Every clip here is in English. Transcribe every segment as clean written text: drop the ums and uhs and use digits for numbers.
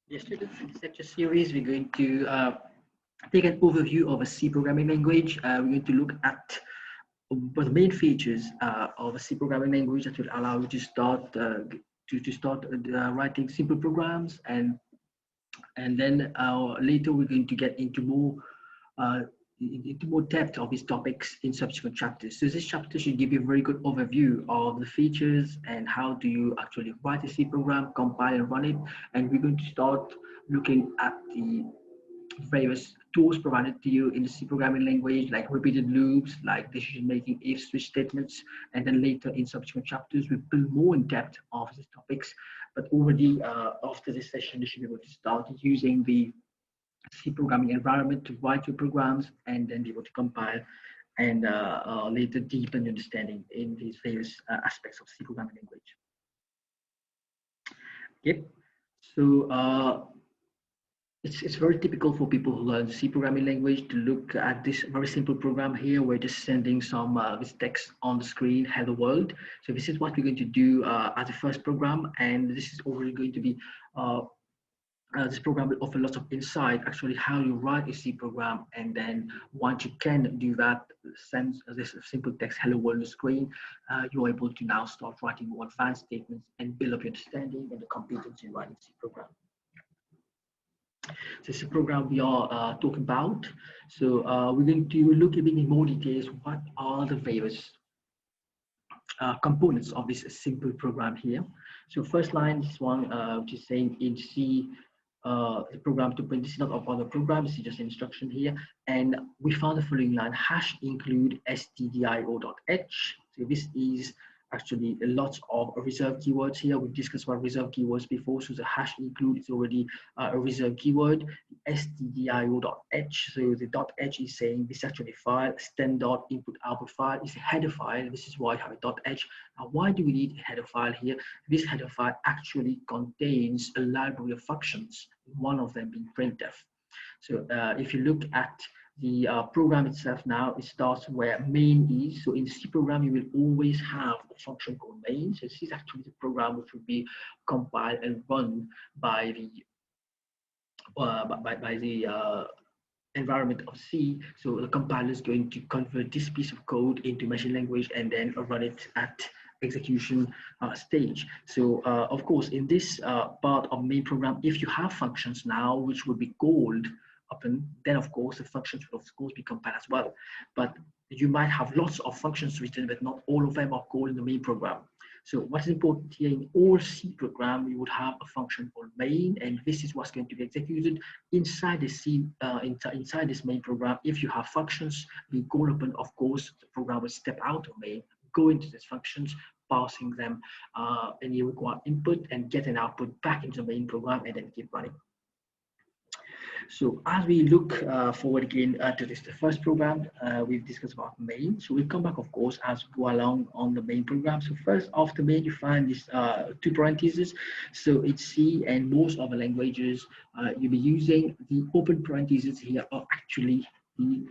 Yes, students, in this lecture series, we're going to take an overview of a C programming language. We're going to look at the main features of a C programming language that will allow you to start writing simple programs, and then later we're going to get uh, into more depth of these topics in subsequent chapters. So this chapter should give you a very good overview of the features and how do you actually write a C program, compile and run it. And we're going to start looking at the various tools provided to you in the C programming language, like repeated loops, like decision making, if switch statements, and then later in subsequent chapters, we build more in depth of these topics. But already after this session, you should be able to start using the C programming environment to write your programs and then be able to compile and later deepen your understanding in these various aspects of C programming language. Yep. So it's very typical for people who learn C programming language to look at this very simple program here. We're just sending some this text on the screen, hello world. So this is what we're going to do as a first program, and this is already going to be this program will offer lots of insight actually how you write a C program, and then once you can do that, send this simple text hello world on the screen, you're able to now start writing more advanced statements and build up your understanding and the competence in writing C program. So this is a program we are talking about. So we're going to look a bit in more details what are the various components of this simple program here. So first line, this one which is saying in C, the program to print. This is not of other programs, this is just instruction here. And we found the following line, hash include stdio.h. So this is actually lots of reserved keywords here. We've discussed about reserved keywords before, so the hash include is already a reserved keyword. Stdio.h, so the .h is saying this is actually a file. Standard input output file is a header file. This is why I have a .h. Now, why do we need a header file here? This header file actually contains a library of functions, one of them being printf. So if you look at the program itself now, it starts where main is. So in C program, you will always have a function called main. So this is actually the program which will be compiled and run by the environment of C. So the compiler is going to convert this piece of code into machine language and then run it at execution stage. So of course, in this part of main program, if you have functions now which will be called upon, then of course the functions will of course be compiled as well. But you might have lots of functions written, but not all of them are called in the main program. So what's important here, in all C program, you would have a function called main, and this is what's going to be executed inside the C, inside this main program. If you have functions being called upon, of course, the program will step out of main, go into these functions, passing them any required input and get an output back into the main program and then keep running. So as we look forward again to this, the first program, we've discussed about main. So we'll come back, of course, as we go along on the main program. So first, after main, you find these two parentheses. So it's C, and most of the languages you'll be using the open parentheses here are actually the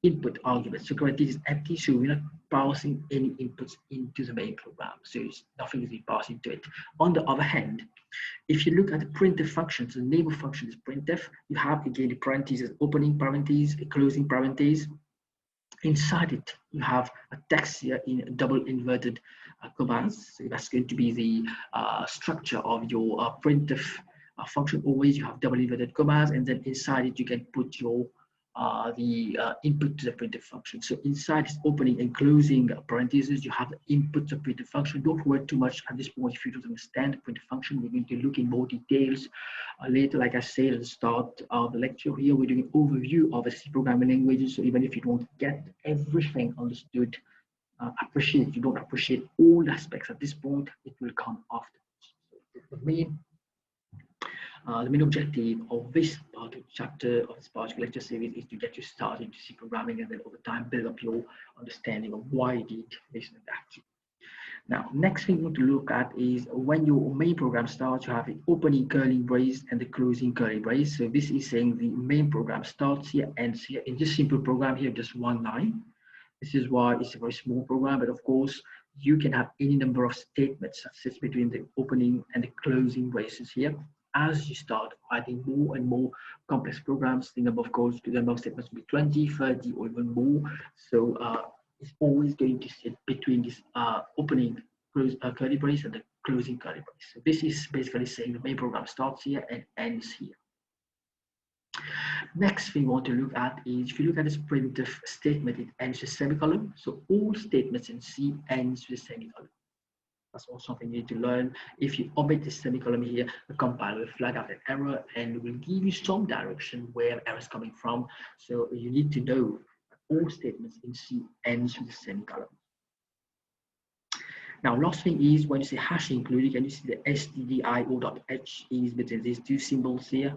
input argument. So currently is empty, so we're not passing any inputs into the main program. So nothing is being passed into it. On the other hand, if you look at the printf functions, the name of function is printf. You have again the parentheses, opening parentheses, a closing parentheses. Inside it, you have a text here in double inverted commas. So that's going to be the structure of your printf function. Always you have double inverted commas, and then inside it you can put your input to the printf function. So inside this opening and closing parentheses, you have the input to the printf function. Don't worry too much at this point if you don't understand the printf function. We're going to look in more details later. Like I said at the start of the lecture here, we're doing an overview of the C programming languages. So even if you don't get everything understood, you don't appreciate all aspects at this point, it will come after. So the main objective of this part of chapter of this particular lecture series is to get you started into C programming, and then over time build up your understanding of why you did this and that. Now, next thing we want to look at is when your main program starts, you have the opening curly brace and the closing curly brace. So this is saying the main program starts here, ends here. In this simple program here, just one line. This is why it's a very small program, but of course, you can have any number of statements that sits between the opening and the closing braces here as you start adding more and more complex programs. The number of codes, the number of statements will be 20, 30, or even more. So it's always going to sit between this opening curly brace and the closing curly brace. So this is basically saying the main program starts here and ends here. Next thing we want to look at is, if you look at this printf statement, it ends with semicolon. So all statements in C ends with semicolon. That's also something you need to learn. If you omit this semicolon here, the compiler will flag out an error and will give you some direction where error is coming from. So you need to know that all statements in C ends with a semicolon. Now, last thing is, when you say hash included, can you see the stdio.h is between these two symbols here?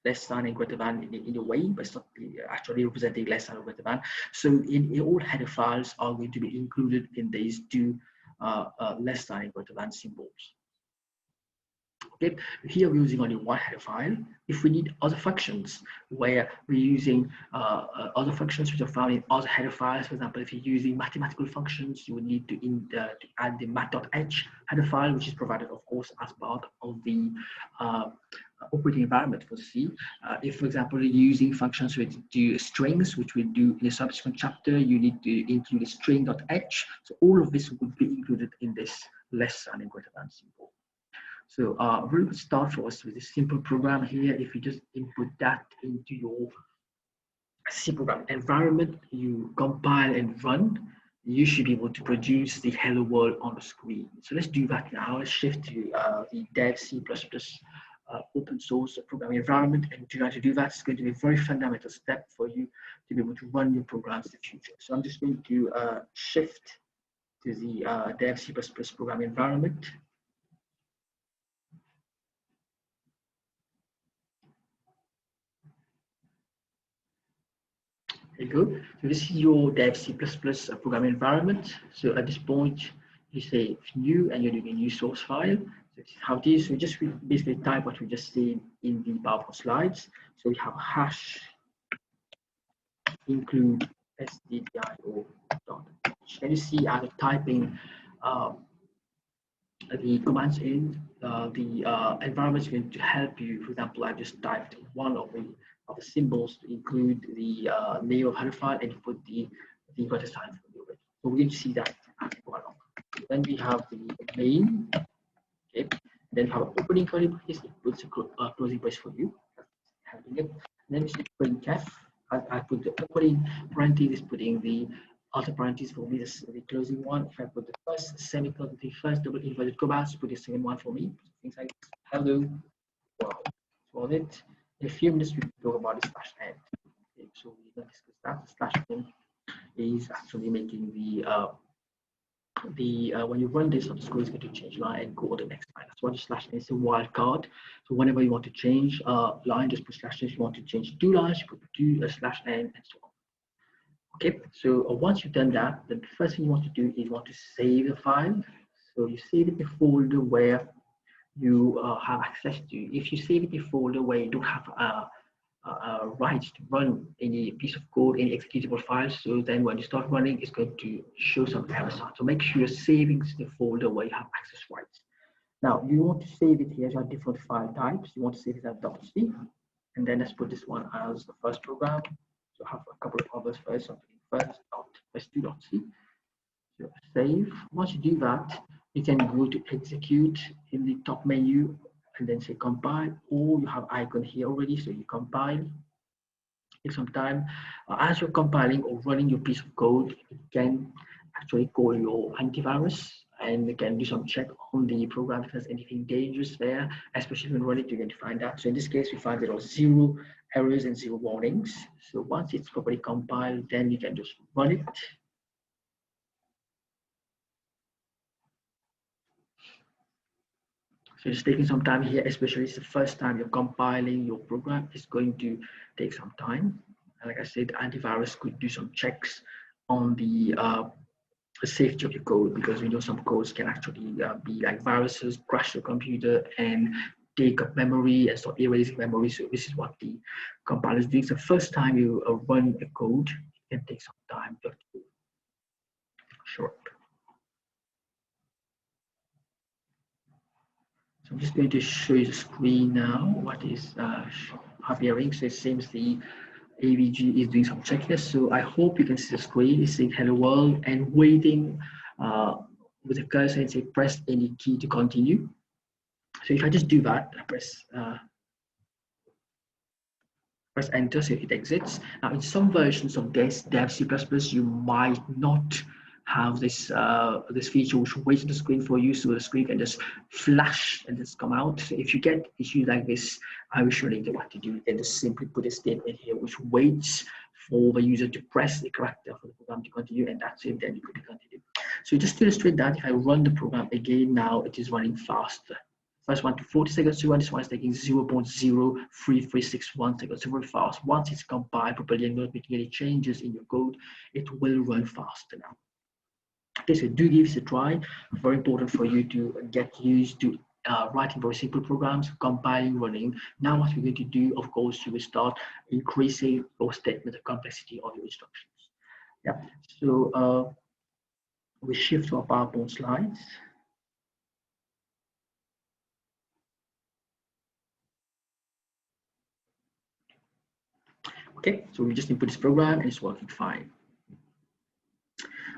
Less than and greater than in a way, but it's not actually representing less than or greater than. So in all header files are going to be included in these two less than and greater than symbols. Okay, here we're using only one header file. If we need other functions where we're using other functions which are found in other header files, for example, if you're using mathematical functions, you would need to add the math.h header file, which is provided, of course, as part of the operating environment for C. If, for example, you're using functions with do strings, which we'll do in a subsequent chapter, you need to include a string.h. So all of this would be included in this less than and greater than symbol. So a very good start for us with a simple program here. If you just input that into your C program environment, you compile and run, you should be able to produce the hello world on the screen. So let's do that now. Let's shift to the dev C++ open source programming environment. And to do that, it's going to be a very fundamental step for you to be able to run your programs in the future. So I'm just going to shift to the dev C++ programming environment. There you go. So this is your dev C++ programming environment. So at this point, you say new and you're doing a new source file. So this is how it is. So just basically type what we just seen in the PowerPoint slides. So we have hash include stdio.h. Can you see I'm typing the commands in the environment is going to help you. For example, I just typed one of the symbols to include the name of header file and put the greater sign for the already. So we're going to see that as we go along. Then we have the main, okay. Then we have an opening curly brace, it puts a closing brace for you. Having it. And then we see printf. I put the opening parentheses, putting the outer parentheses for me, the closing one. If I put the first semicolon, the first double inverted commas, put the second one for me. Things like hello. Wow. So it. In a few minutes, we will talk about the slash n. Okay, so we will discuss that. The slash n is actually making when you run this on the screen, it's going to change line and go to the next line. That's why the slash n is a wildcard. So whenever you want to change line, just put slash n. If you want to change two lines, you put two slash n and so on. Okay, so once you've done that, the first thing you want to do is you want to save the file. So you save it in a folder where you have access to. If you save it in a folder where you don't have rights to run any piece of code, any executable files, so then when you start running, it's going to show some errors. So make sure you're saving the folder where you have access rights. Now you want to save it here. You have different file types. You want to save it as .c, and then let's put this one as the first program. So have a couple of others first. Something first .s2.c. So save. Once you do that, you can go to execute in the top menu and then say compile, or you have icon here already, so you compile. Take some time. As you're compiling or running your piece of code, you can actually call your antivirus and you can do some check on the program if there's anything dangerous there, especially when running, you're going to find that. So in this case, we find there are 0 errors and 0 warnings. So once it's properly compiled, then you can just run it. So it's taking some time here, especially it's the first time you're compiling your program. It's going to take some time. And like I said, antivirus could do some checks on the safety of your code, because we know some codes can actually be like viruses, crash your computer and take up memory and start erasing memory. So this is what the compiler is doing. So first time you run a code, it can take some time to show up. So I'm just going to show you the screen now. What is appearing? So it seems the AVG is doing some checklist. So I hope you can see the screen. It's saying hello world and waiting with a cursor and say press any key to continue. So if I just do that, I press enter, so it exits. Now in some versions of this Dev C++, you might not have this feature which waits on the screen for you, so the screen can just flash and just come out. So if you get issues like this, I will show you what to do. You can just simply put a statement here which waits for the user to press the character for the program to continue, and that's it, then you could continue. So just to illustrate that, if I run the program again now, it is running faster. First one to 40 seconds to run. This one is taking 0.03361 seconds. So very fast. Once it's compiled properly and not making any changes in your code, it will run faster now. Okay, so do give this a try. Very important for you to get used to writing very simple programs, compiling, running. Now what we're going to do, of course, you will start increasing your statement, the complexity of your instructions. Yeah, so we shift to our PowerPoint slides. Okay, so we just input this program and it's working fine.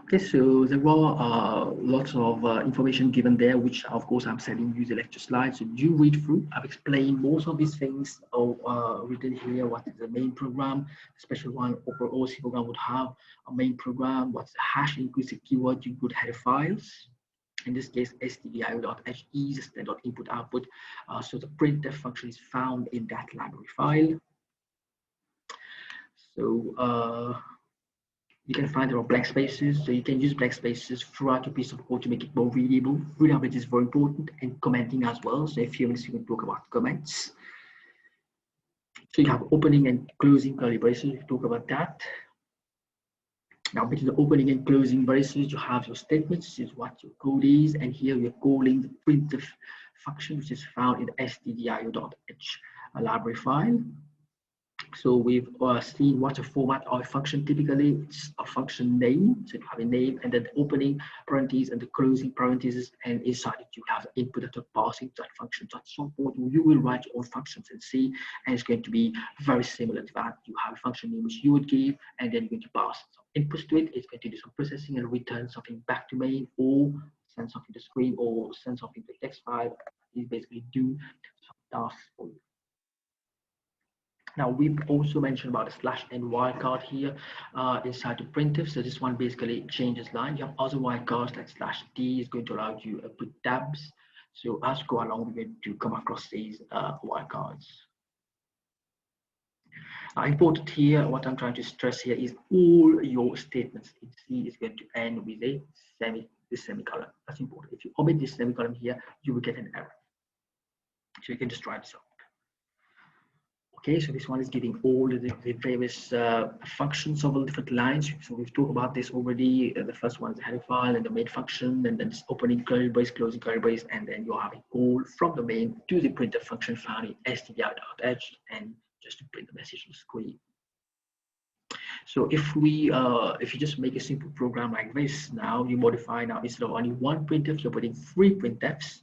Okay, so there are lots of information given there, which of course I'm sending you the lecture slides. So do read through. I've explained most of these things written here. What is the main program? The special one, Opera OC program would have a main program. What's the hash inclusive keyword? You could header files. In this case, stdio.h is standard input output. So the printf function is found in that library file. So you can find there are blank spaces, so you can use blank spaces throughout your piece of code to make it more readable. Readability is very important, and commenting as well. So if you want to talk about comments, so you have opening and closing curly braces. We talk about that. Now, between the opening and closing braces, you have your statements. This is what your code is, and here we're calling the printf function, which is found in the stdio.h library file. So we've seen what a format of a function. Typically, it's a function name. So you have a name and then the opening parentheses and the closing parentheses, and inside it you have the input that you're passing to that function. So at some point you will write your own functions in C, and it's going to be very similar to that. You have a function name which you would give, and then you're going to pass some inputs to it. It's going to do some processing and return something back to main, or send something to screen, or send something to text file. It basically do some tasks for you. Now we've also mentioned about a slash and wildcard here inside the printf. So this one basically changes line. You have other wildcards like slash D is going to allow you to put tabs. So as we go along, we're going to come across these wildcards. Important here, what I'm trying to stress here is all your statements in C is going to end with a semicolon. That's important. If you omit this semicolon here, you will get an error. So you can just try this out. Okay, so this one is giving all the various functions of all different lines. So we've talked about this already. The first one is the header file and the main function, and then it's opening curly brace, closing curly brace, and then you're having call from the main to the printf function found in stdio.h, and just to print the message on the screen. So if you just make a simple program like this, now you modify, now instead of only one printf, you're putting 3 printfs.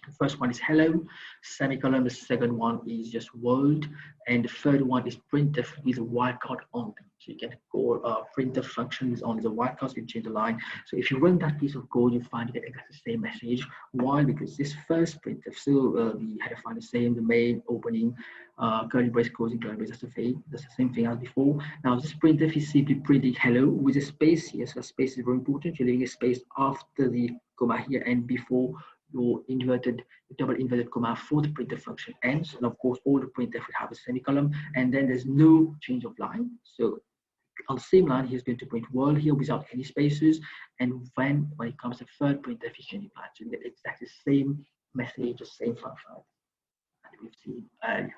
The first one is hello, semicolon. The second one is just world, and the third one is printf with a wildcard on them. So you can call printf functions on the wildcards, you can change the line. So if you run that piece of code, you find you get exactly the same message. Why? Because this first printf, so the header file is the same, the main, opening, curly brace, closing curly brace, that's the same thing as before. Now this printf is simply printing hello with a space here. So a space is very important. You're leaving a space after the comma here and before your double inverted comma for the printf function ends, and of course all the printf will have a semicolon, and then there's no change of line. So on the same line, he's going to print world here without any spaces, and when it comes to third printf, he's changing line. So you get exactly the same message, the same function that we've seen earlier.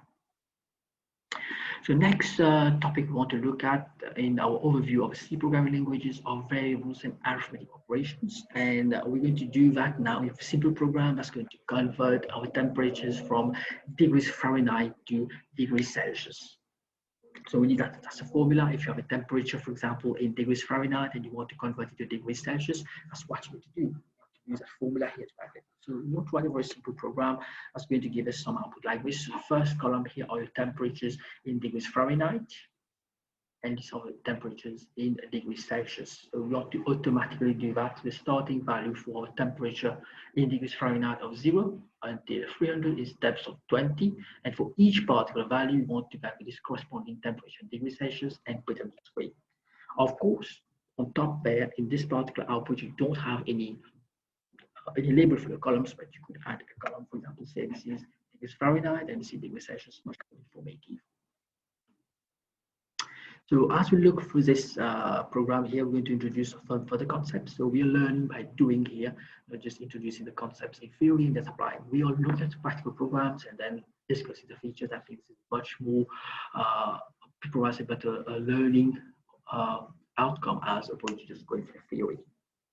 So next topic we want to look at in our overview of C programming languages are variables and arithmetic operations. And we're going to do that now in a simple program that's going to convert our temperatures from degrees Fahrenheit to degrees Celsius. So we need that's a formula. If you have a temperature, for example, in degrees Fahrenheit and you want to convert it to degrees Celsius, that's what you need to do. use a formula here to calculate. So we want to write a very simple program that's going to give us some output like this. So the first column here are your temperatures in degrees Fahrenheit, and these are the temperatures in degrees Celsius. So we want to automatically do that. The starting value for our temperature in degrees Fahrenheit of 0 until 300 is depth of 20. And for each particular value, we want to calculate this corresponding temperature in degrees Celsius and put them to screen. Of course, on top there, in this particular output, you don't have any label for the columns, but you could add a column, for example, say this is degrees Fahrenheit and this is degrees Celsius, much more informative. So as we look through this program here, we're going to introduce some further concepts. So we are learning by doing here, not just introducing the concepts in theory and that's applying. We are looking at practical programs and then discussing the features. I think it's much more provides a better learning outcome as opposed to just going for theory.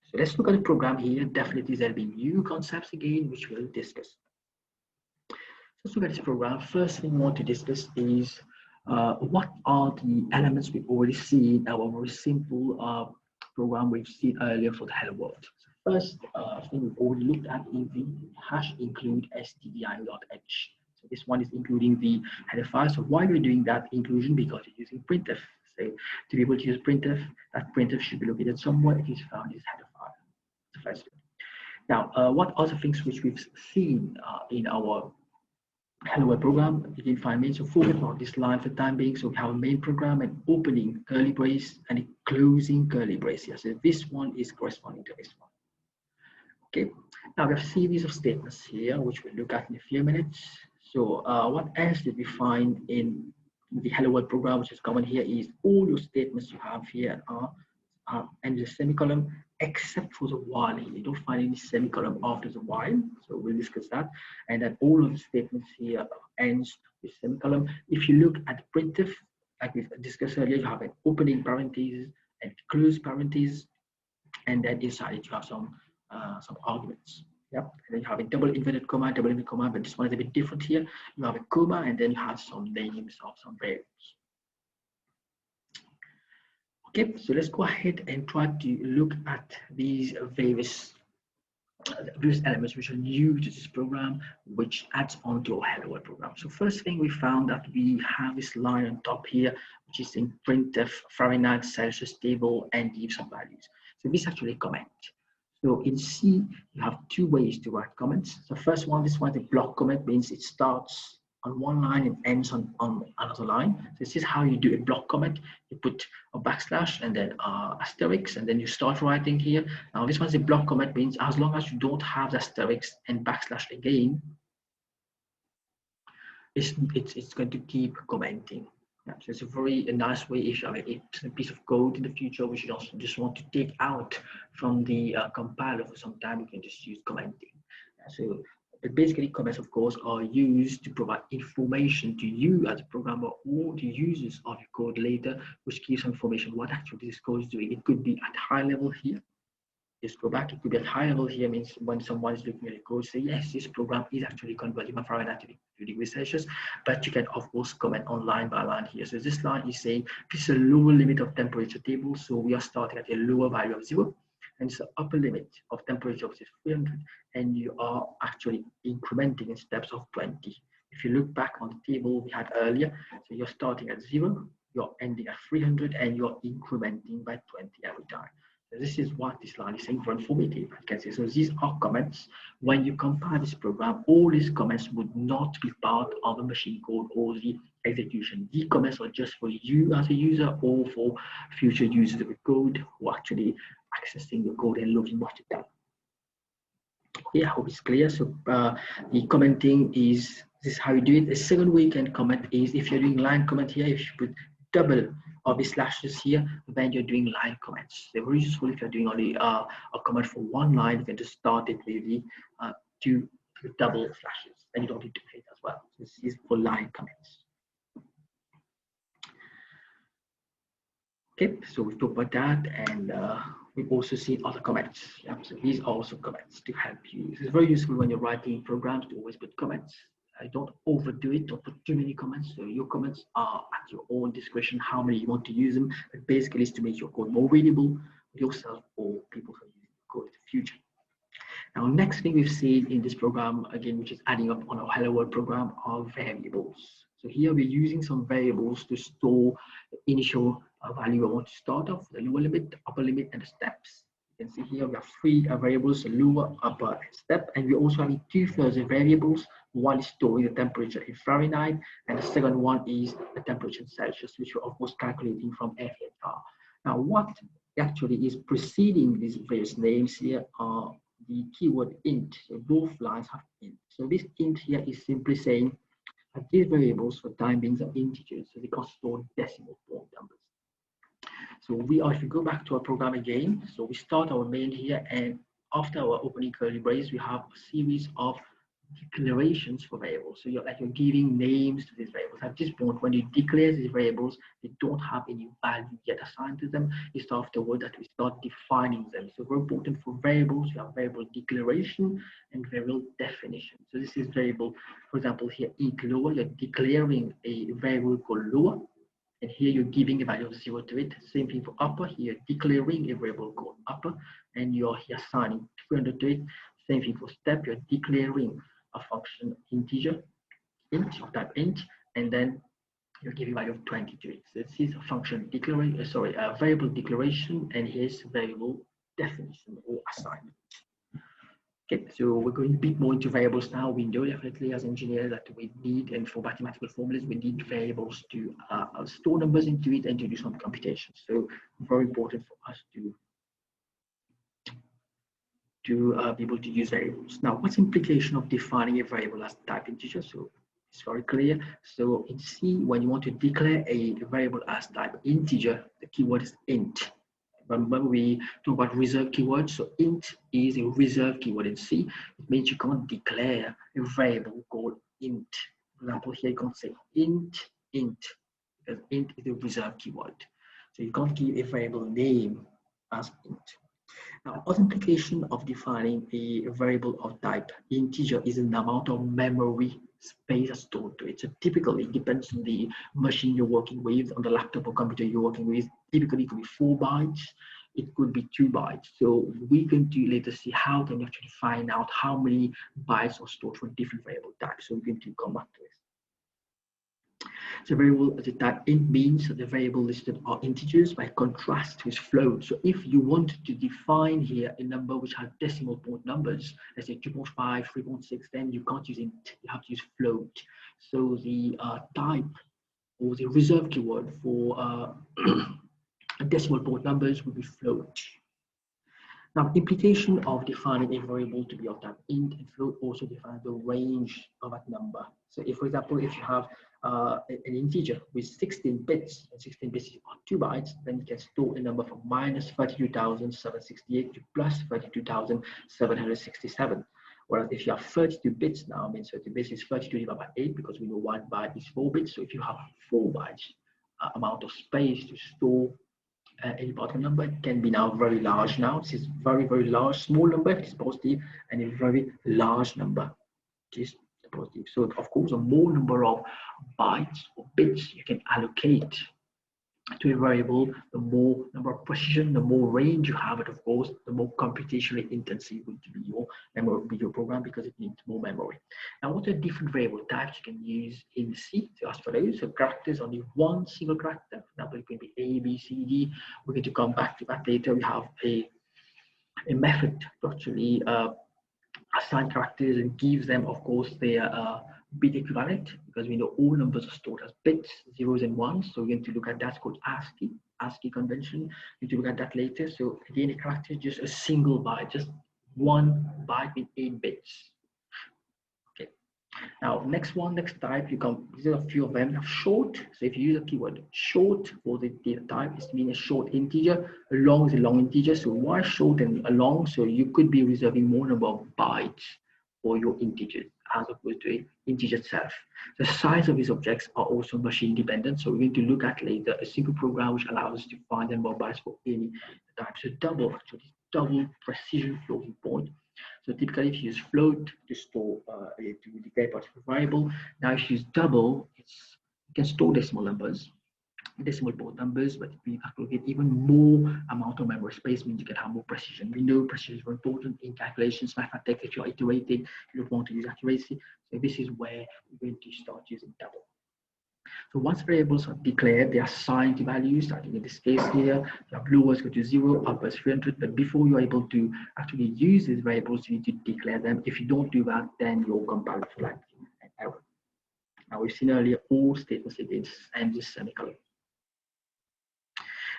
So let's look at the program here. Definitely there'll be new concepts again, which we'll discuss. So let's look at this program. First thing we want to discuss is what are the elements we've already seen in our very simple program we've seen earlier for the hello world. So first thing we've already looked at is the hash include stdio.h. So this one is including the header file. So why we're doing that inclusion? Because you're using printf. So to be able to use printf, that printf should be located somewhere. It is found in this header file. That's the first thing. Now, what other things which we've seen in our hello world program, you can find main. So forget about this line for the time being. So we have a main program, an opening curly brace and a closing curly brace here. So this one is corresponding to this one. Okay, now we have a series of statements here, which we'll look at in a few minutes. So what else did we find in the hello world program, which is common here, is all your statements you have here are and the semicolon, except for the while here. You don't find any semicolon after the while, so we'll discuss that. And then all of the statements here ends with semicolon. If you look at printf, like we discussed earlier, you have an opening parenthesis and close parenthesis, and then inside it you have some arguments. Yep. And then you have a double inverted comma, but this one is a bit different here. You have a comma, and then you have some names of some variables. Okay, so let's go ahead and try to look at these various elements which are new to this program, which adds on to our hello world program. So first thing we found that we have this line on top here, which is in printf Fahrenheit Celsius table and give some values. So this is actually a comment. So in C, you have two ways to write comments. So first one, this one, the block comment means it starts on one line and ends on another line. So this is how you do a block comment. You put a backslash and then asterisk, and then you start writing here. Now this one's a block comment means as long as you don't have the asterisk and backslash again, it's going to keep commenting. Yeah, so it's a very nice way if you have a piece of code in the future which you also just want to take out from the compiler for some time, you can just use commenting. So but basically comments, of course, are used to provide information to you as a programmer or the users of your code later, which gives some information what actually this code is doing. It could be at high level here. Just go back. It could be at high level here, means when someone is looking at the code, say, yes, this program is actually converting my Fahrenheit to degrees Celsius, but you can, of course, comment on line by line here. So this line is saying this is a lower limit of temperature table. So we are starting at a lower value of 0. And it's the upper limit of temperature, which is 300, and you are actually incrementing in steps of 20. If you look back on the table we had earlier, so you're starting at 0, you're ending at 300, and you're incrementing by 20 every time. So this is what this line is saying for informative. I can say, so these are comments. When you compile this program, all these comments would not be part of the machine code or the execution. These comments are just for you as a user or for future users of the code who actually accessing the code and looking what you've done. Okay, I hope it's clear. So the commenting is, this is how you do it. The second way you can comment is if you're doing line comment here, if you put double of the slashes here, then you're doing line comments. They're very useful if you're doing only a comment for one line. You can just start it with the two double slashes, and you don't need to pay it as well. This is for line comments. Okay, so we've talked about that, and we've also seen other comments. Yeah, so these are also comments to help you. This is very useful when you're writing programs to always put comments. Don't overdo it, don't put too many comments. So your comments are at your own discretion how many you want to use them, but basically it's to make your code more readable yourself or people who are using the code in the future. Now, next thing we've seen in this program, again, which is adding up on our Hello World program, are variables. So here we're using some variables to store the initial value I want to start off, the lower limit, the upper limit, and the steps. You can see here we have three variables, lower, upper, and step, and we also have two further variables. One is storing the temperature in Fahrenheit, and the second one is the temperature in Celsius, which we're of course calculating from FHR. Now, what actually is preceding these various names here are the keyword int. So both lines have int. So this int here is simply saying that these variables for time being are integers, so they can store decimal point numbers. So if we go back to our program again, so we start our main here, and after our opening curly brace, we have a series of declarations for variables. So you're giving names to these variables. At this point, when you declare these variables, they don't have any value yet assigned to them. It's afterward that we start defining them. So very important for variables, you have variable declaration and variable definition. So this is variable, for example, here int lower, you're declaring a variable called lower. And here you're giving a value of 0 to it. Same thing for upper. Here you're declaring a variable called upper, and you're here assigning 300 to it. Same thing for step. You're declaring a function integer, int of type int, and then you're giving a value of 20 to it. So this is a function declaration, a variable declaration, and here's variable definition or assignment. Okay, so we're going a bit more into variables now. We know definitely as engineers that we need, and for mathematical formulas, we need variables to store numbers into it and to do some computations. So very important for us to be able to use variables. Now, what's the implication of defining a variable as type integer? So it's very clear. So in C, when you want to declare a variable as type integer, the keyword is int. Remember, we talk about reserved keywords. So int is a reserved keyword in C. It means you can't declare a variable called int. For example, here you can't say int, because int is a reserved keyword. So you can't give a variable name as int. Now, other implication of defining a variable of type integer is an amount of memory space stored to it. So typically, it depends on the machine you're working with, on the laptop or computer you're working with. Typically, it could be 4 bytes, it could be 2 bytes. So we're going to later see how can you actually find out how many bytes are stored for different variable types. So we're going to come back to this. So variable as a type int means the variable listed are integers by contrast with float. So if you want to define here a number which has decimal point numbers, let's say 2.5, 3.6, then you can't use int, you have to use float. So the type or the reserved keyword for decimal point numbers would be float. Now, implication of defining a variable to be of type int and float also defines the range of that number. So if, for example, if you have an integer with 16 bits, and 16 bits are 2 bytes, then you can store a number from minus 32,768 to plus 32,767. Whereas if you have 32 bits now, means 30 bits is 32 divided by 8, because we know 1 byte is 4 bits. So if you have 4 bytes amount of space to store any part of number, it can be now very large now. This is very, very large. Small number if it's positive, and a very large number which is positive. So of course, the more number of bytes or bits you can allocate to a variable, the more number of precision, the more range you have it, of course, the more computationally intensive will be your memory, be your program, because it needs more memory. Now, what are different variable types you can use in C? So as for those, so characters, only one single character. For example, it can be A, B, C, D. We're going to come back to that later. We have a method to actually assign characters and give them, of course, their bit equivalent, because we know all numbers are stored as bits, zeros and ones. So we're going to look at that's called ASCII convention. We're going to look at that later. So again, a character is just a single byte, just 1 byte with 8 bits. Okay. Now, next type, these are a few of them. Short. So if you use a keyword short for the data type, it means a short integer. A long is a long integer. So why short and a long? So you could be reserving more number of bytes for your integers as opposed to an integer itself. The size of these objects are also machine dependent. So we're going to look at later a single program which allows us to find the number of bytes for any type. So double precision floating point. So typically, if you use float to store to declare a particular variable, now if you use double, you can store decimal numbers. decimal port numbers, but we get even more amount of memory space means you can have more precision. We know precision is very important in calculations, mathematics. If you're iterating, you don't want to use accuracy. So this is where we're going to start using double. So once variables are declared, they are assigned to values. Starting in this case here, you have lower is go to 0, upper is 300. But before you're able to actually use these variables, you need to declare them. If you don't do that, then your compiler flags an error. Now we've seen earlier all statements and this semicolon.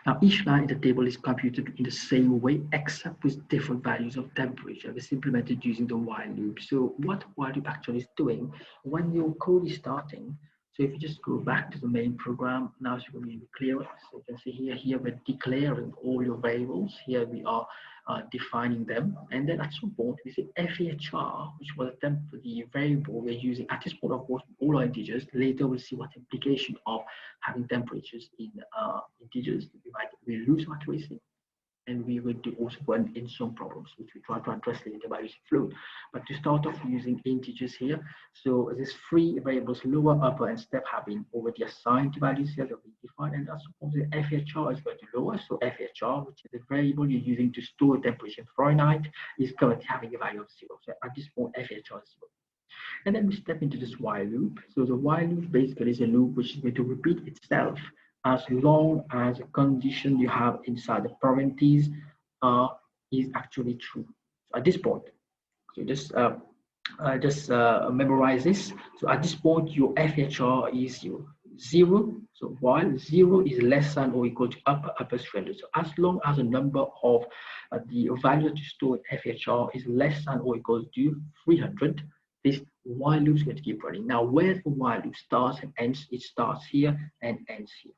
Now each line in the table is computed in the same way except with different values of temperature. This is implemented using the while loop. So what while loop actually is doing when your code is starting, so if you just go back to the main program, now it's going to be clearer. So you can see here we're declaring all your variables. Here we are defining them. And then at some point we say FHR, which was the variable we're using at this point, of course, all our integers. Later we'll see what implication of having temperatures in integers. We lose accuracy. And we will do also run in some problems, which we try to address later by using float. But to start off using integers here, so these three variables, lower, upper, and step, have been already assigned to values here that we define, and that's suppose the FHR is going to lower. So FHR, which is the variable you're using to store temperature in Fahrenheit, is currently having a value of 0. So at this point, FHR is 0. And then we step into this while loop. So the while loop basically is a loop which is going to repeat itself as long as a condition you have inside the parentheses is actually true. So at this point, so just memorize this. So at this point, your FHR is 0. So while 0 is less than or equal to upper 300. So as long as the number of the value to store in FHR is less than or equal to 300, this while loop is going to keep running. Now, where the while loop starts and ends, it starts here and ends here.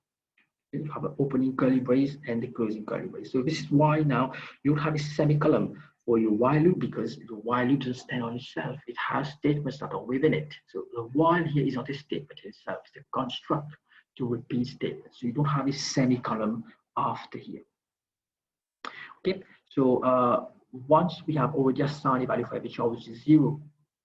You have an opening curly brace and the closing curly brace. So this is why now you have a semicolon for your while loop, because the while loop doesn't stand on itself. It has statements that are within it. So the while here is not a statement itself, it's a construct to repeat statements. So you don't have a semicolon after here. Okay, so once we have already assigned a value for FHR, which is 0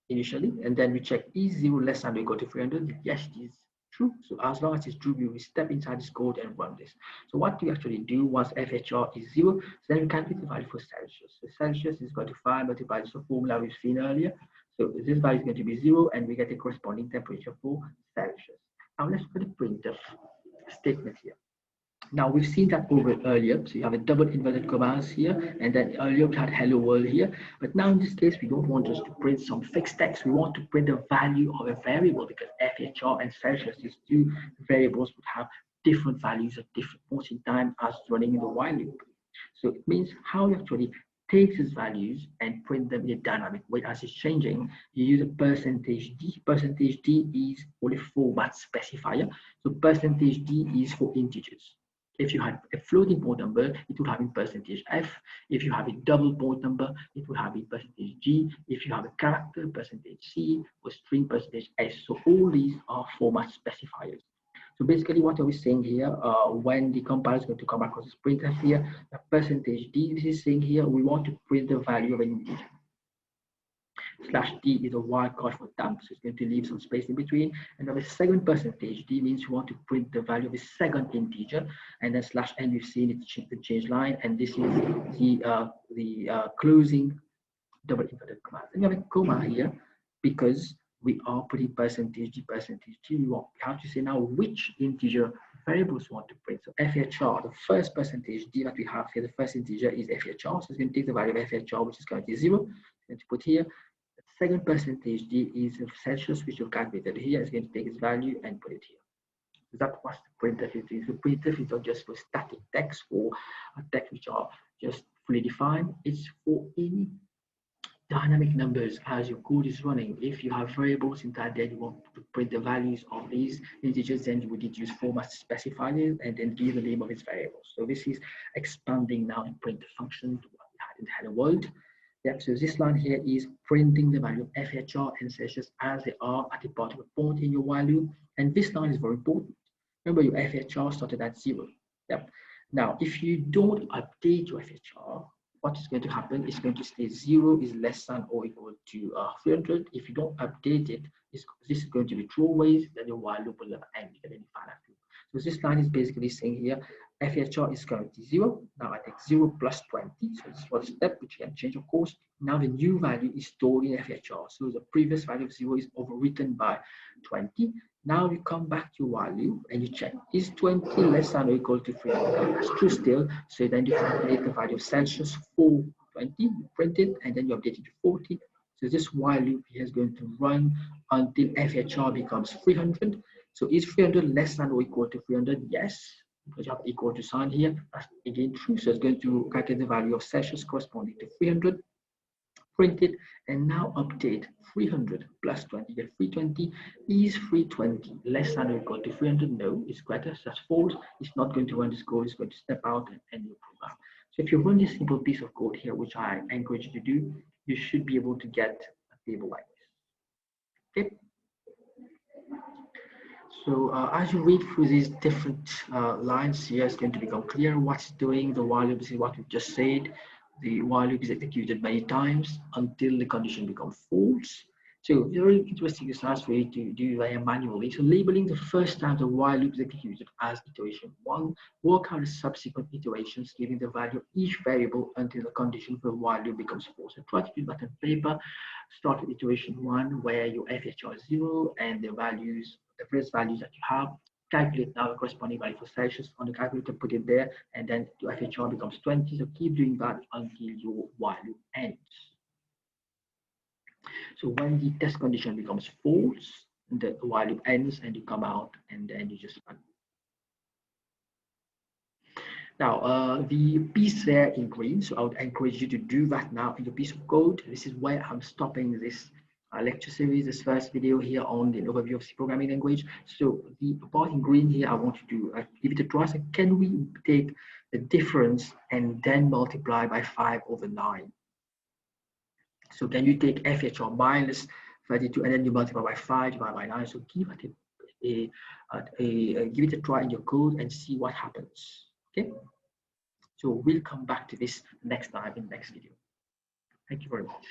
initially, and then we check is 0 less than or equal to 300? Yes, it is true. So as long as it's true, we will step inside this code and run this. So what we actually do once FHR is 0, so then we calculate the value for Celsius. So Celsius is going to 5 multiplied by the formula we've seen earlier. So this value is going to be 0, and we get a corresponding temperature for Celsius. Now let's put a printf statement here. Now we've seen that over earlier, so you have a double inverted commas here, and then earlier we had hello world here. But now in this case, we don't want just to print some fixed text. We want to print the value of a variable, because FHR and Celsius, these two variables, would have different values at different points in time as running in the while loop. So it means how you actually take these values and print them in a dynamic way as it's changing. You use a percentage %d. Percentage %d is for a format specifier. So percentage %d is for integers. If you had a floating point number, it would have in percentage %f. If you have a double point number, it would have in percentage %g. If you have a character, percentage %c, or string, percentage %s. So all these are format specifiers. So basically what are we saying here? When the compiler is going to come across this printf here, the percentage %d, this is saying here, we want to print the value of an integer. /d is a wildcard for temp, so it's going to leave some space in between. And then the second percentage %d means you want to print the value of a second integer. And then /n, we've seen it the change line, and this is the closing double inverted comma. And you have a comma here because we are putting percentage %d, percentage %t. We have to say now which integer variables we want to print. So FHR, the first percentage %d that we have here, the first integer is FHR. So it's going to take the value of FHR, which is currently 0. It's going to put here. The second percentage %d is Celsius, which we've calculated here. It's going to take its value and put it here. So that was the printf is. The printf is not just for static text or text which are just fully defined. It's for any dynamic numbers as your code is running. If you have variables inside there, you want to print the values of these integers, then you would need to use format specifiers and then give the name of its variables. So this is expanding now and print the function to what we had in the hello world. Yep, so this line here is printing the value of FHR and Celsius as they are at the bottom of the point in your while loop. And this line is very important. Remember, your FHR started at 0. Yep. Now, if you don't update your FHR, what is going to happen is going to stay 0 is less than or equal to 300. If you don't update it, this is going to be throwaways, then your while loop will never end. You can only find out. So this line is basically saying here, FHR is currently 0. Now I take 0 plus 20. So this was a step which you can change, of course. Now the new value is stored in FHR. So the previous value of 0 is overwritten by 20. Now you come back to value and you check, is 20 less than or equal to 300? That's true still. So then you calculate the value of Celsius for 20, you print it, and then you update it to 40. So this while loop here is going to run until FHR becomes 300. So is 300 less than or equal to 300? Yes, because you have equal to sign here. That's again true. So it's going to calculate the value of Celsius corresponding to 300. Print it and now update 300 plus 20, get 320. Is 320 less than or equal to 300? No, it's greater, so that's false. It's not going to run this code, it's going to step out and end your program. So if you run this simple piece of code here, which I encourage you to do, you should be able to get a table like this. Okay. So as you read through these different lines here, it's going to become clear what's doing. The while loop is what we've just said. The while loop is executed many times until the condition becomes false. So very interesting exercise for you to do manually. So labeling the first time the while loop is executed as iteration 1. Work out the subsequent iterations, giving the value of each variable until the condition for the while loop becomes false. So try to do that on paper. Start with iteration 1, where your FHR is 0 and the first values that you have. Calculate now the corresponding value for Celsius on the calculator, put it there, and then your FHR becomes 20. So keep doing that until your while loop ends. So when the test condition becomes false, the while loop ends and you come out and then you just run. Now, the piece there in green, so I would encourage you to do that now in your piece of code. This is where I'm stopping this lecture series, this first video here on the overview of C programming language. So the part in green here, I want you to give it a try. So can we take the difference and then multiply by 5/9? So can you take FHR minus 32 and then you multiply by 5 divided by 9? So give it give it a try in your code and see what happens. Okay. So we'll come back to this next time in the next video. Thank you very much.